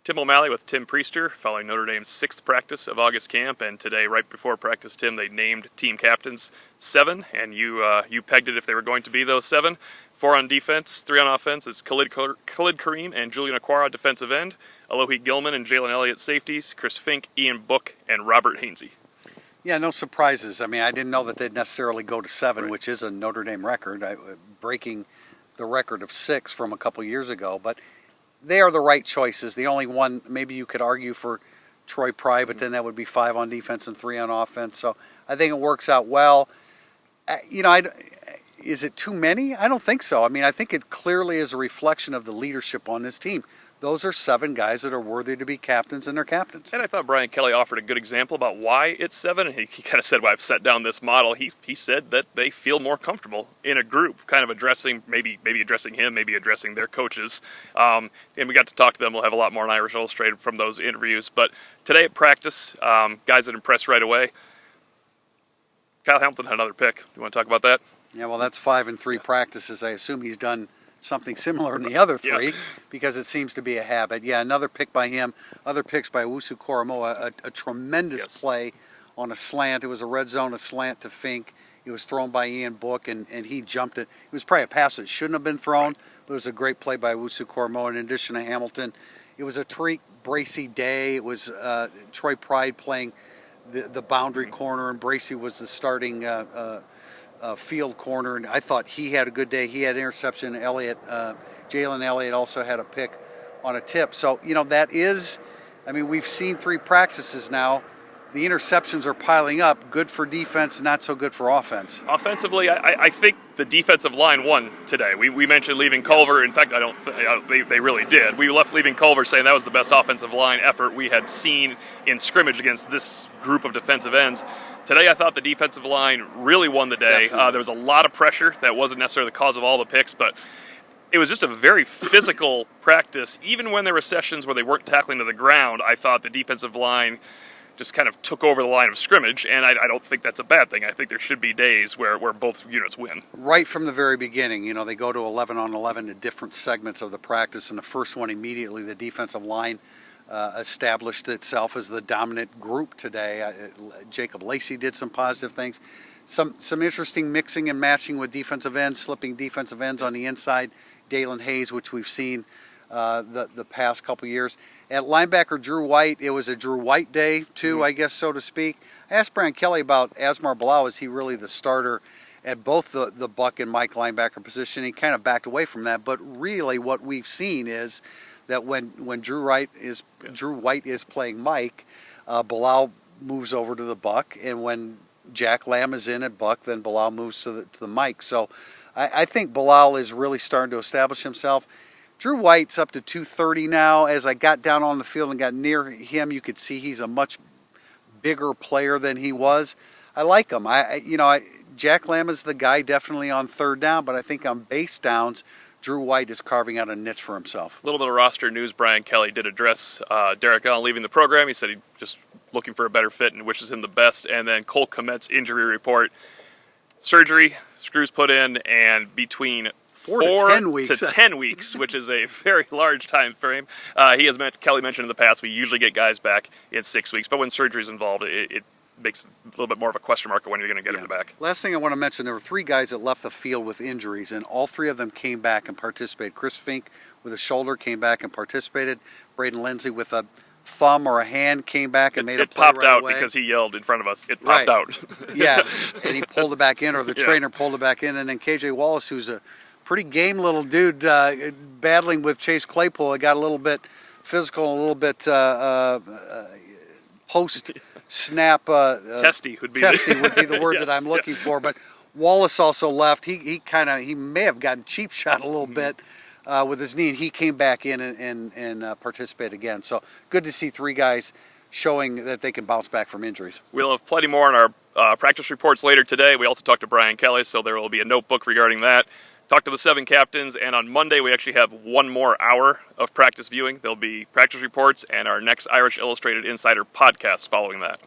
Tim O'Malley with Tim Priester, following Notre Dame's 6th practice of August camp, and today, right before practice, Tim, they named team captains 7, and you pegged it if they were going to be those 7. 4 on defense, 3 on offense. It's Khalid Kareem and Julian Okwara defensive end, Alohi Gilman and Jalen Elliott safeties, Chris Fink, Ian Book, and Robert Hainsey. Yeah, no surprises. I mean, I didn't know that they'd necessarily go to 7, Right. which is a Notre Dame record, breaking the record of 6 from a couple years ago, but they are the right choices. The only one, maybe you could argue for Troy Pride, but then that would be 5 on defense and 3 on offense. So I think it works out well. Is it too many? I don't think so. I mean, I think it clearly is a reflection of the leadership on this team. Those are 7 guys that are worthy to be captains, and they're captains. And I thought Brian Kelly offered a good example about why it's 7. He kind of said, well, I've set down this model. He said that they feel more comfortable in a group, kind of addressing, maybe addressing him, maybe addressing their coaches. And we got to talk to them. We'll have a lot more on Irish Illustrated from those interviews. But today at practice, guys that impressed right away. Kyle Hamilton had another pick. Do you want to talk about that? Yeah, well, that's 5 and 3 practices. I assume he's done something similar in the other 3 because it seems to be a habit. Yeah, another pick by him. Other picks by Owusu Koromoa, a tremendous play on a slant. It was a red zone, a slant to Fink. It was thrown by Ian Book, and he jumped it. It was probably a pass that shouldn't have been thrown, but it was a great play by Owusu Koromoa in addition to Hamilton. It was a Tariq Bracy day. It was Troy Pride playing the boundary corner, and Bracy was the starting field corner, and I thought he had a good day. He had interception. Jalen Elliott also had a pick on a tip. So, that is, we've seen 3 practices now. The interceptions are piling up. Good for defense, not so good for offense. Offensively, I think the defensive line won today. We mentioned leaving Culver. In fact, they really did. We left leaving Culver saying that was the best offensive line effort we had seen in scrimmage against this group of defensive ends. Today, I thought the defensive line really won the day. There was a lot of pressure. That wasn't necessarily the cause of all the picks, but it was just a very physical practice. Even when there were sessions where they weren't tackling to the ground, I thought the defensive line just kind of took over the line of scrimmage, and I don't think that's a bad thing. I think there should be days where both units win. Right from the very beginning, they go to 11 on 11 in different segments of the practice, and the first one immediately, the defensive line established itself as the dominant group today. Jacob Lacey did some positive things. Some interesting mixing and matching with defensive ends, slipping defensive ends on the inside. Dalen Hayes, which we've seen the past couple years. At linebacker, Drew White, it was a Drew White day, too, I guess, so to speak. I asked Brian Kelly about Asmar Bilal. Is he really the starter at both the Buck and Mike linebacker position? He kind of backed away from that. But really what we've seen is that when Drew White is playing Mike, Bilal moves over to the Buck. And when Jack Lamb is in at Buck, then Bilal moves to the Mike. So I think Bilal is really starting to establish himself. Drew White's up to 230 now. As I got down on the field and got near him, you could see he's a much bigger player than he was. I like him. Jack Lamb is the guy definitely on third down, but I think on base downs, Drew White is carving out a niche for himself. A little bit of roster news. Brian Kelly did address Derek Allen leaving the program. He said he's just looking for a better fit and wishes him the best. And then Cole Kmet's injury report. Surgery, screws put in, and between 4 to 10 weeks, which is a very large time frame. Kelly mentioned in the past, we usually get guys back in 6 weeks, but when surgery is involved, it makes a little bit more of a question mark of when you're going to get him back. Last thing I want to mention, there were 3 guys that left the field with injuries, and all 3 of them came back and participated. Chris Fink with a shoulder came back and participated. Braden Lindsay with a thumb or a hand came back and made a play popped right out away. Because he yelled in front of us. It popped out. Yeah, and he pulled it back in, or the trainer pulled it back in. And then KJ Wallace, who's a pretty game little dude, battling with Chase Claypool. It got a little bit physical, a little bit post-snap. Testy would be the word that I'm looking for. But Wallace also left. He may have gotten cheap shot a little bit with his knee, and he came back in and participated again. So good to see 3 guys showing that they can bounce back from injuries. We'll have plenty more on our practice reports later today. We also talked to Brian Kelly, so there will be a notebook regarding that. Talk to the 7 captains, and on Monday we actually have 1 more hour of practice viewing. There'll be practice reports and our next Irish Illustrated Insider podcast following that.